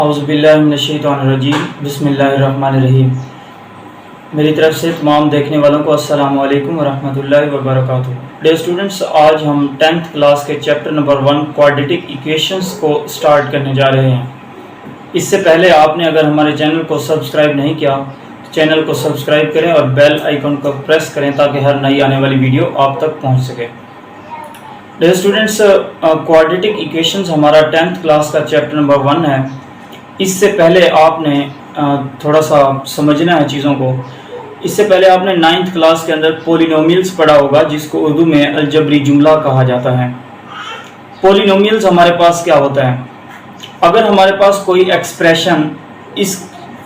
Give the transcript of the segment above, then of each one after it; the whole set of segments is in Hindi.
औज़ुबिल्लाहिमिनश्शैतानिर्रजीम बिस्मिल्लाहिर्रहमानिर्रहीम। मेरी तरफ से तमाम देखने वालों को अस्सलाम वालेकुम वरहमतुल्लाहि वबरकातुहू। डियर स्टूडेंट्स, आज हम 10th क्लास के चैप्टर नंबर 1 क्वाड्रेटिक इक्वेशंस को स्टार्ट करने जा रहे हैं। इससे पहले आपने अगर हमारे चैनल को सब्सक्राइब नहीं किया तो चैनल को सब्सक्राइब करें और बेल आइकन को प्रेस करें ताकि हर नई आने वाली वीडियो आप तक पहुँच सके। डियर स्टूडेंट्स, क्वाड्रेटिक इक्वेशंस हमारा 10th क्लास का चैप्टर नंबर 1 है। इससे पहले आपने थोड़ा सा समझना है चीज़ों को। इससे पहले आपने 9th क्लास के अंदर पोलिनोमियल्स पढ़ा होगा, जिसको उर्दू में अलजबरी जुमला कहा जाता है। पोलिनोमियल्स हमारे पास क्या होता है? अगर हमारे पास कोई एक्सप्रेशन इस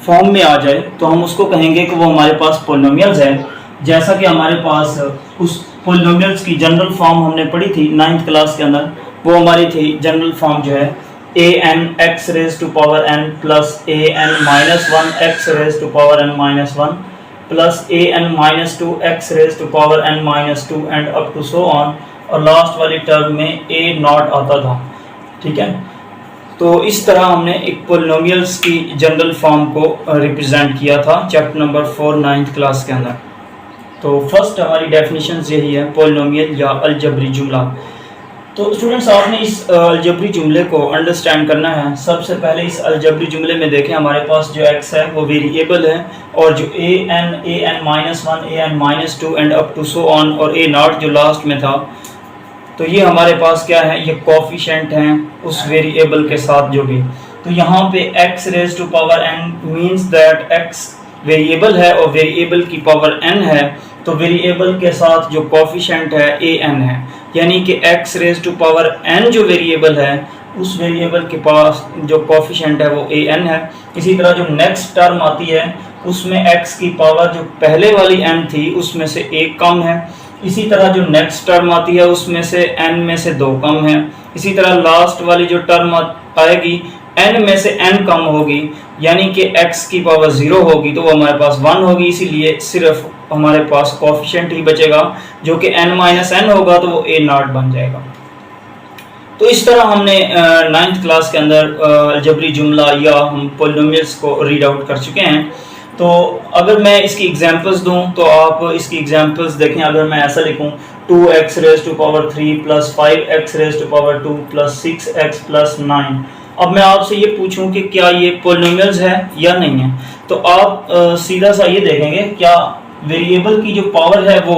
फॉर्म में आ जाए तो हम उसको कहेंगे कि वो हमारे पास पोलिनोमियल्स है। जैसा कि हमारे पास उस पोलिनोमियल्स की जनरल फॉर्म हमने पढ़ी थी 9th क्लास के अंदर, वो हमारी थी जनरल फॉर्म जो है an x raised to power n plus an minus 1 x raised to power n minus 1 plus an minus 2 x raised to power n minus 2 and up to so on, और लास्ट वाली टर्म में a नॉट आता था। ठीक है, तो इस तरह हमने एक पोलिनोमियल्स की जनरल फॉर्म को रिप्रेजेंट किया था चैप्टर नंबर 4 9th क्लास के अंदर। तो फर्स्ट हमारी डेफिनेशन यही है, पोलिनोमियल या अलजबरी जुमला। तो स्टूडेंट्स, आपने इस अलजबरी जुमले को अंडरस्टैंड करना है। सबसे पहले इस अलजबरी जुमले में देखें, हमारे पास जो x है वो वेरिएबल है, और जो an minus 1 an minus 2 and up to so on और a नॉट जो लास्ट में था, तो ये हमारे पास क्या है, ये कोफिशिएंट हैं उस वेरिएबल के साथ जो भी। तो यहाँ पे x raise to power n means that x variable है और वेरिएबल की पावर n है, तो वेरिएबल के साथ जो कोफिशिएंट है an है, यानी कि x raise to power n जो वेरिएबल है उस वेरिएबल के पास जो कोफिशिएंट है वो an है। इसी तरह जो नेक्स्ट टर्म आती है उसमें x की पावर जो पहले वाली n थी उसमें से 1 कम है। इसी तरह जो नेक्स्ट टर्म आती है उसमें से n में से 2 कम है। इसी तरह लास्ट वाली जो टर्म आएगी n में से n कम होगी, यानी कि x की पावर 0 होगी तो वो हमारे पास 1 होगी। इसीलिए सिर्फ हमारे पास कोफिशिएंट ही बचेगा जो कि n माइनस n होगा, तो वो a नॉट बन जाएगा। तो इस तरह हमने 9th क्लास के अंदर अलजबरी जुमला या हम पोलिनोमियल्स को रीड आउट कर चुके हैं। तो अगर मैं इसकी एग्जांपल्स दूं तो आप इसकी एग्जांपल्स देखें। अगर मैं ऐसा लिखूं 2x raise to power 3 plus 5x raise to power 2 plus 6x plus 9, अब मैं आपसे ये पूछूं कि क्या ये पोलिनोमियल्स है या नहीं है, तो आप सीधा सा ये देखेंगे क्या वेरिएबल की जो पावर है वो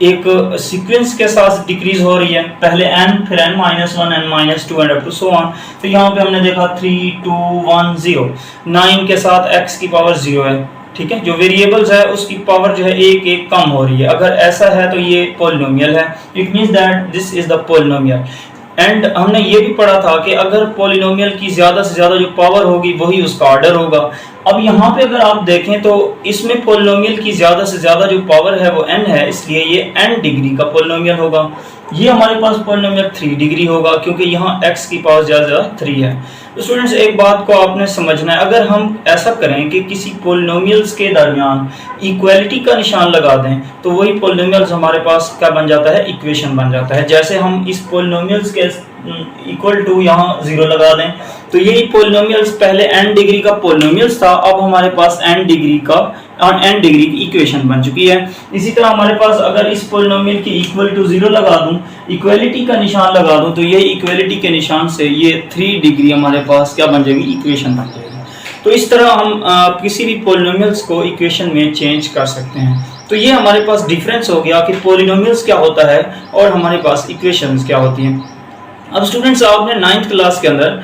एक सीक्वेंस के साथ डिक्रीज हो रही है, पहले n फिर n minus 1 n minus 2 and up to so on. तो यहाँ पे हमने देखा 3 2 1 0, 9 के साथ x की पावर 0 है। ठीक है, जो वेरिएबल्स है उसकी पावर जो है एक एक कम हो रही है। अगर ऐसा है तो ये पोलिनोमियल है, it means that this is the polynomial. And हमने ये भी पढ़ा था कि अगर पोलिनोमियल की ज़्यादा से ज़्यादा जो पावर होगी वही उसका ऑर्डर होगा। अब यहाँ पे अगर आप देखें तो इसमें पोलिनोमियल की ज़्यादा से ज़्यादा जो पावर है वो n है, इसलिए ये n डिग्री का पोलिनोमियल होगा। ये हमारे पास पोलिनोमियल 3 डिग्री होगा क्योंकि यहाँ x की पावर ज़्यादा 3 है। तो स्टूडेंट्स, एक बात को आपने समझना है, अगर हम ऐसा करें कि किसी पोलिनोमियल्स के दरमियान इक्वलिटी का निशान लगा दें तो वही पोलिनोमियल्स हमारे पास क्या बन जाता है, इक्वेशन बन जाता है। जैसे हम इस पोलिनोमियल्स के इक्वल टू यहाँ 0 लगा दें तो यही पोलिनोमियल्स पहले n डिग्री का पोलिनोमियल्स था, अब हमारे पास n डिग्री की इक्वेशन बन चुकी है। इसी तरह हमारे पास अगर इस पोलिनोमियल की इक्वल टू 0 लगा दूं, इक्वलिटी का निशान लगा दूं, तो यही इक्वलिटी के निशान से ये 3 डिग्री हमारे पास क्या बन जाएगी, इक्वेशन बन जाएगी। तो इस तरह हम किसी भी पोलिनोमियल्स को इक्वेशन में चेंज कर सकते हैं। तो ये हमारे पास डिफरेंस हो गया कि पोलिनोमियल्स क्या होता है और हमारे पास इक्वेशंस क्या होती हैं। अब स्टूडेंट्स, आपने 9th क्लास के अंदर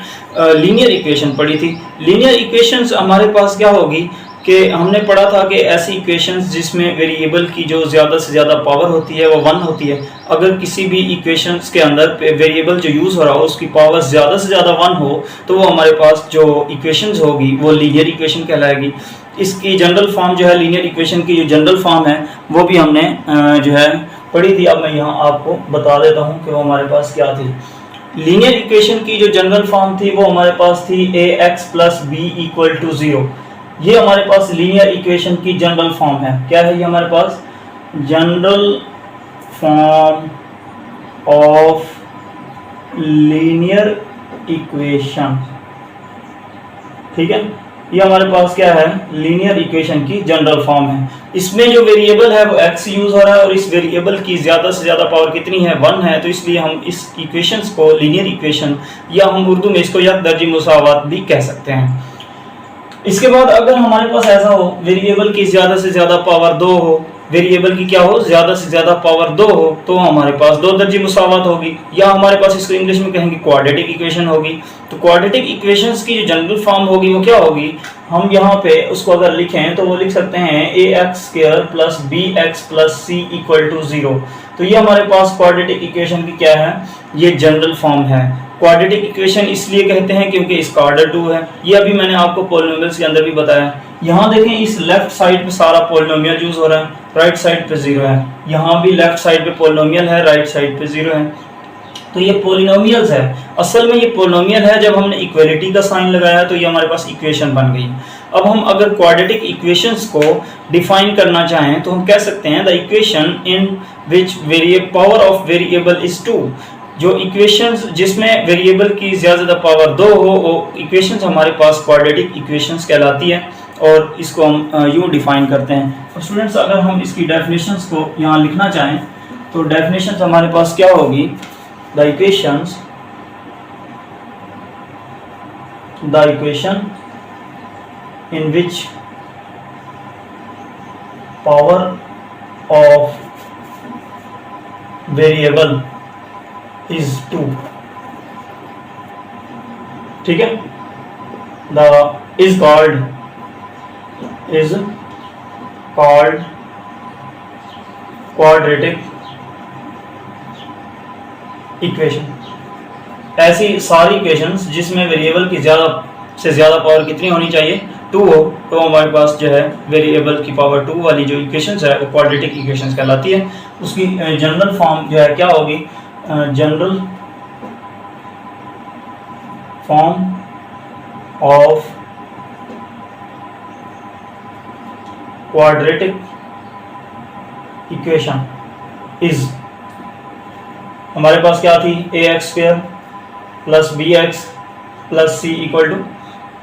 लीनियर इक्वेशन पढ़ी थी। लीनियर इक्वेशंस हमारे पास क्या होगी कि हमने पढ़ा था कि ऐसी इक्वेशंस जिसमें वेरिएबल की जो ज़्यादा से ज़्यादा पावर होती है वो 1 होती है। अगर किसी भी इक्वेशंस के अंदर वेरिएबल जो यूज़ हो रहा हो उसकी पावर ज़्यादा से ज़्यादा 1 हो तो वो हमारे पास जो इक्वेशंस होगी वो लीनियर इक्वेशन कहलाएगी। इसकी जनरल फॉर्म जो है, लीनियर इक्वेशन की जो जनरल फॉर्म है वो भी हमने जो है पढ़ी थी। अब मैं यहाँ आपको बता देता हूँ कि वो हमारे पास क्या थी। लीनियर इक्वेशन की जो जनरल फॉर्म थी वो हमारे पास थी ax plus b equal to 0। ये हमारे पास लीनियर इक्वेशन की जनरल फॉर्म है। क्या है ये हमारे पास? General form of linear equation. ठीक है, ये हमारे पास क्या है, लीनियर इक्वेशन की जनरल फॉर्म है। इसमें जो वेरिएबल है वो x यूज हो रहा है और इस वेरिएबल की ज़्यादा से ज़्यादा पावर कितनी है, 1 है। तो इसलिए हम इस इक्वेशंस को लीनियर इक्वेशन, या हम उर्दू में इसको यकदर्जी मुसावात भी कह सकते हैं। इसके बाद अगर हमारे पास ऐसा हो, वेरिएबल की ज़्यादा से ज़्यादा पावर 2 हो, वेरिएबल की क्या हो, ज़्यादा से ज़्यादा पावर 2 हो, तो हमारे पास दो दर्जी मुसावात होगी, या हमारे पास इसको इंग्लिश में कहेंगे क्वाड्रेटिक इक्वेशन होगी। तो क्वाड्रेटिक इक्वेशंस की जो जनरल फॉर्म होगी वो क्या होगी, हम यहाँ पे उसको अगर लिखें तो वो लिख सकते हैं ax² plus bx plus c equal to 0। तो ये हमारे पास क्वाड्रेटिक इक्वेशन की क्या है, ये जनरल फॉर्म है। क्वाड्रेटिक इक्वेशन इसलिए कहते हैं क्योंकि इसका ऑर्डर 2 है। ये अभी मैंने आपको पॉलिनोमियल्स के अंदर भी बताया। यहाँ देखें, इस लेफ्ट साइड पे सारा पॉलिनोमियल यूज हो रहा है, राइट साइड पे 0 है। यहाँ भी लेफ्ट साइड पे पॉलिनोमियल है, राइट साइड पे 0 है। तो ये पॉलिनोमियल्स है, असल में ये पॉलिनोमियल है। जब हमने इक्वलिटी का साइन लगाया तो ये हमारे पास इक्वेशन बन गई। अब हम अगर क्वाड्रेटिक इक्वेशंस को डिफाइन करना चाहें तो हम कह सकते हैं the equation in which power of variable is 2। जो इक्वेशंस जिसमें वेरिएबल की ज़्यादा पावर 2 हो, वो इक्वेशंस हमारे पास क्वाड्रेटिक इक्वेशंस कहलाती है, और इसको हम यूँ डिफाइन करते हैं। तो स्टूडेंट्स, अगर हम इसकी डेफिनेशंस को यहाँ लिखना चाहें तो डेफिनेशंस हमारे पास क्या होगी, the equation in which power of variable is 2, ठीक है, the is called quadratic equation. ऐसी सारी इक्वेशंस जिसमें वेरिएबल की ज़्यादा से ज़्यादा पावर कितनी होनी चाहिए, 2 हो, तो हमारे पास जो है वेरिएबल की पावर 2 वाली जो इक्वेशंस है वो क्वाड्रेटिक इक्वेशंस कहलाती है। उसकी जनरल फॉर्म जो है क्या होगी, general form of quadratic equation is, हमारे पास क्या थी, ax² plus bx plus c equal to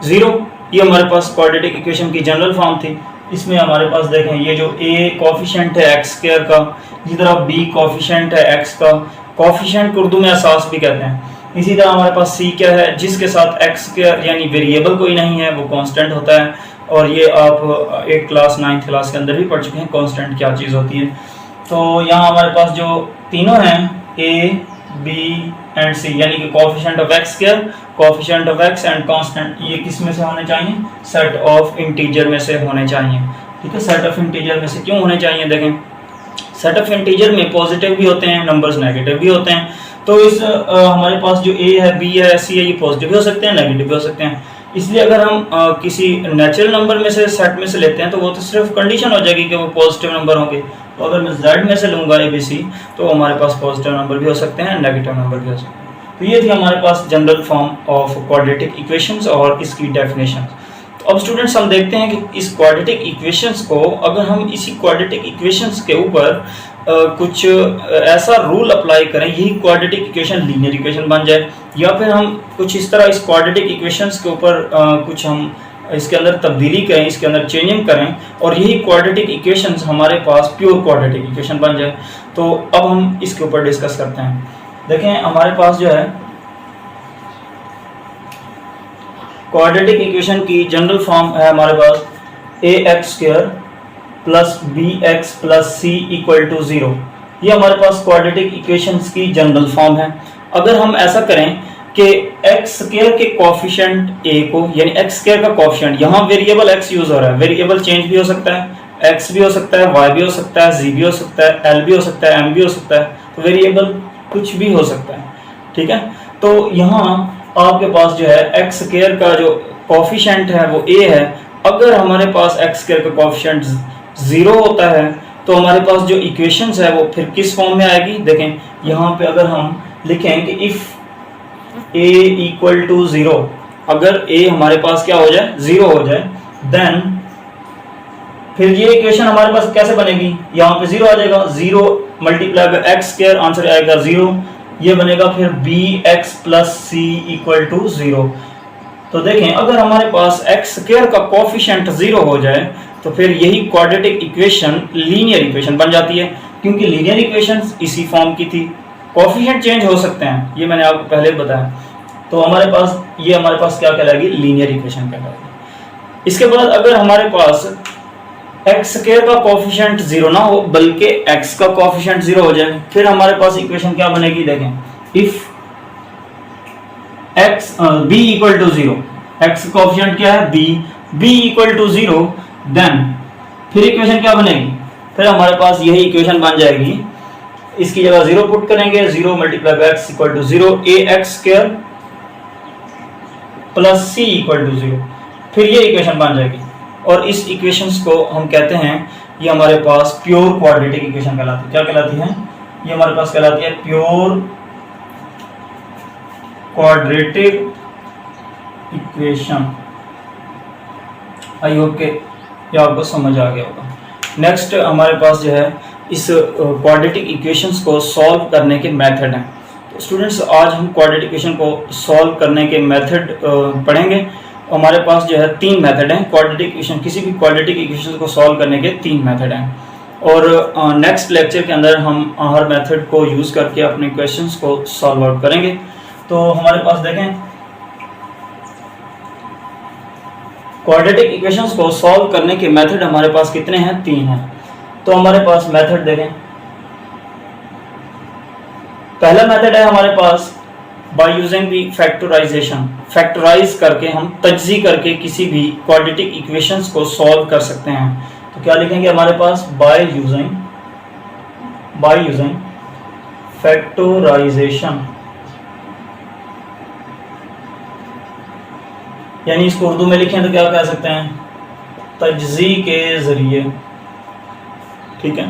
0। ये हमारे पास क्वाड्रेटिक इक्वेशन की जनरल फॉर्म थी। इसमें हमारे पास देखें, ये जो a कोफिशिएंट है x² का, इसी तरह b कोफिशिएंट है x का, कोफिशिएंट को उर्दू में असास भी कहते हैं। इसी तरह हमारे पास c क्या है, जिसके साथ x² यानी वेरिएबल कोई नहीं है, वो कांस्टेंट होता है। और ये आप एक क्लास 9th क्लास के अंदर भी पढ़ चुके हैं कांस्टेंट क्या चीज़ होती है। तो यहाँ हमारे पास जो तीनों हैं a, b एंड c, यानी कि coefficient of x², coefficient of x and constant, ये किस में से होने चाहिए, सेट ऑफ इंटीजर में से होने चाहिए। ठीक है, सेट ऑफ इंटीजर में से क्यों होने चाहिए, देखें सेट ऑफ इंटीजर में पॉजिटिव भी होते हैं, नंबर्स नेगेटिव भी होते हैं। तो इस हमारे पास जो a है, b है, c है, ये पॉजिटिव भी हो सकते हैं, नेगेटिव भी हो सकते हैं। इसलिए अगर हम किसी नेचुरल नंबर में से सेट में से लेते हैं तो वो तो सिर्फ कंडीशन हो जाएगी कि वो पॉजिटिव नंबर होंगे। तो अगर मैं z में से लूँगा ABC, तो हमारे पास पॉजिटिव नंबर भी हो सकते हैं, नेगेटिव नंबर भी हो सकते हैं। तो ये थी हमारे पास general form of quadratic equations और इसकी डेफिनेशन। तो अब स्टूडेंट्स हम देखते हैं कि इस क्वाड्रेटिक इक्वेशंस को अगर हम इसी क्वाड्रेटिक इक्वेशंस के ऊपर कुछ ऐसा रूल अप्लाई करें, यही क्वाड्रेटिक इक्वेशन लीनियर इक्वेशन बन जाए, या फिर हम कुछ इस तरह इस क्वाड्रेटिक इक्वेशंस के ऊपर कुछ हम इसके अंदर तब्दीली करें, इसके अंदर चेंजिंग करें, और यही क्वाड्रेटिक इक्वेशंस हमारे पास प्योर क्वाड्रेटिक इक्वेशन बन जाए। तो अब हम इसके ऊपर डिस्कस करते हैं। देखें हमारे पास जो है क्वाड्रेटिक इक्वेशन की जनरल फॉर्म है हमारे पास ax² plus bx plus c equal to 0। ये हमारे पास क्वाड्रेटिक इक्वेशंस की जनरल फॉर्म है। अगर हम ऐसा करें कि x² के कोफिशिएंट a को, यानी x² का कोफिशिएंट, यहाँ वेरिएबल x यूज हो रहा है, वेरिएबल चेंज भी हो सकता है, x भी हो सकता है, y भी हो सकता है, z भी हो सकता है, l भी हो सकता है, m भी हो सकता है, तो वेरिएबल कुछ भी हो सकता है। ठीक है, तो यहाँ आपके पास जो है x² का जो कोफिशिएंट है वो a है। अगर हमारे पास x² का कोफिशिएंट 0 होता है तो हमारे पास जो इक्वेशंस है वो फिर किस फॉर्म में आएगी। देखें यहाँ पे अगर हम लिखें कि इफ a इक्वल टू 0, अगर a हमारे पास क्या हो जाए, 0 हो जाए, देन फिर ये इक्वेशन हमारे पास कैसे बनेगी, यहाँ पे 0 आ जाएगा, 0 मल्टीप्लाई बाय x², आंसर आएगा 0, ये बनेगा फिर bx plus c equal to 0। तो देखें, अगर हमारे पास एक्स स्क्वायर का कोफिशिएंट 0 हो जाए तो फिर यही क्वाड्रेटिक इक्वेशन लीनियर इक्वेशन बन जाती है, क्योंकि लीनियर इक्वेशन इसी फॉर्म की थी। कोफिशिएंट चेंज हो सकते हैं, ये मैंने आपको पहले बताया। तो हमारे पास क्या कहलाएगी, लीनियर इक्वेशन कहलाएगी। इसके बाद अगर हमारे पास एक्स स्क्वायर का कोफिशिएंट 0 ना हो बल्कि एक्स का कोफिशिएंट 0 हो जाए, फिर हमारे पास इक्वेशन क्या बनेगी, देखें, if X B equal to 0, X coefficient क्या है, बी इक्वल टू 0, देन फिर इक्वेशन क्या बनेगी, फिर हमारे पास यही इक्वेशन बन जाएगी। इसकी जगह 0 पुट करेंगे, 0 multiply by X equal to 0, A X square plus C equal to 0, फिर ये इक्वेशन बन जाएगी। और इस इक्वेशंस को हम कहते हैं, ये हमारे पास प्योर क्वाड्रेटिक इक्वेशन कहलाती है। क्या कहलाती है, ये हमारे पास कहलाती है pure quadratic equation. I hope के ये आपको समझ आ गया होगा। नेक्स्ट हमारे पास जो है इस क्वाड्रेटिक इक्वेशंस को सॉल्व करने के मेथड हैं। तो स्टूडेंट्स, आज हम क्वाड्रेटिक इक्वेशन को सॉल्व करने के मेथड पढ़ेंगे। हमारे पास जो है 3 मेथड हैं क्वाड्रेटिक इक्वेशन, किसी भी क्वाड्रेटिक इक्वेशन को सॉल्व करने के 3 मेथड हैं। और नेक्स्ट लेक्चर के अंदर हम हर मेथड को यूज़ करके अपने क्वेश्चंस को सॉल्व आउट करेंगे। तो हमारे पास देखें, क्वाड्रेटिक इक्वेशंस को सॉल्व करने के मेथड हमारे पास कितने हैं, 3 हैं। तो हमारे पास मेथड देखें, पहला मेथड है हमारे पास by using the factorization, factorize करके हम तज्जी करके किसी भी क्वाड्रेटिक इक्वेशंस को सॉल्व कर सकते हैं। तो क्या लिखेंगे हमारे पास, बाय यूजिंग फैक्टराइजेशन, यानी इसको उर्दू में लिखें तो क्या कह सकते हैं, तज्जी के जरिए। ठीक है।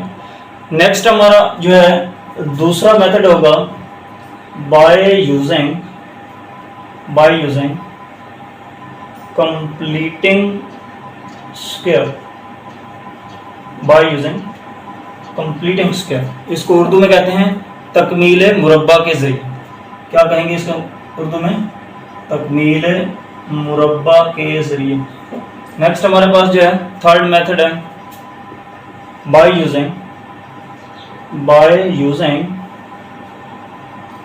नेक्स्ट हमारा जो है दूसरा मेथड होगा by using completing square, by using completing square. इसको उर्दू में कहते हैं तकमील मुरब्बा के जरिए। क्या कहेंगे इसको उर्दू में, तकमील मुरब्बा के जरिए। नेक्स्ट हमारे पास जो है थर्ड मेथड है बाय यूजिंग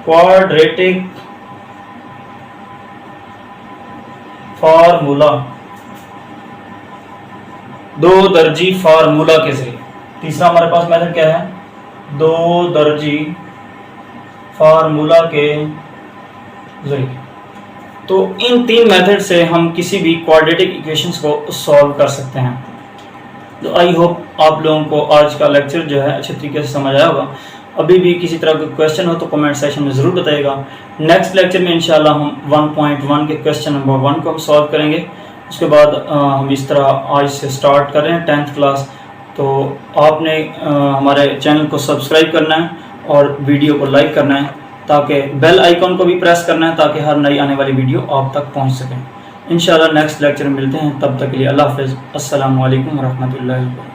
क्वाड्रेटिक फार्मूला, 2 दर्जी फार्मूला के जरिए। तीसरा हमारे पास मेथड क्या है, 2 दर्जी फार्मूला के जरिए। तो इन 3 मेथड से हम किसी भी क्वाड्रेटिक इक्वेशंस को सॉल्व कर सकते हैं। तो आई होप आप लोगों को आज का लेक्चर जो है अच्छे तरीके से समझ आया होगा। अभी भी किसी तरह का क्वेश्चन हो तो कमेंट सेक्शन में ज़रूर बताइएगा। नेक्स्ट लेक्चर में इंशाल्लाह हम 1.1 के क्वेश्चन नंबर 1 को हम सॉल्व करेंगे। उसके बाद हम इस तरह आज से स्टार्ट कर रहे हैं 10th क्लास। तो आपने हमारे चैनल को सब्सक्राइब करना है और वीडियो को लाइक करना है, ताकि बेल आइकॉन को भी प्रेस करना है ताकि हर नई आने वाली वीडियो आप तक पहुंच सके। इंशाल्लाह नेक्स्ट लेक्चर में मिलते हैं, तब तक के लिए अल्लाह हाफ़िज़। अस्सलामु अलैकुम व रहमतुल्लाहि व बरकातुहू।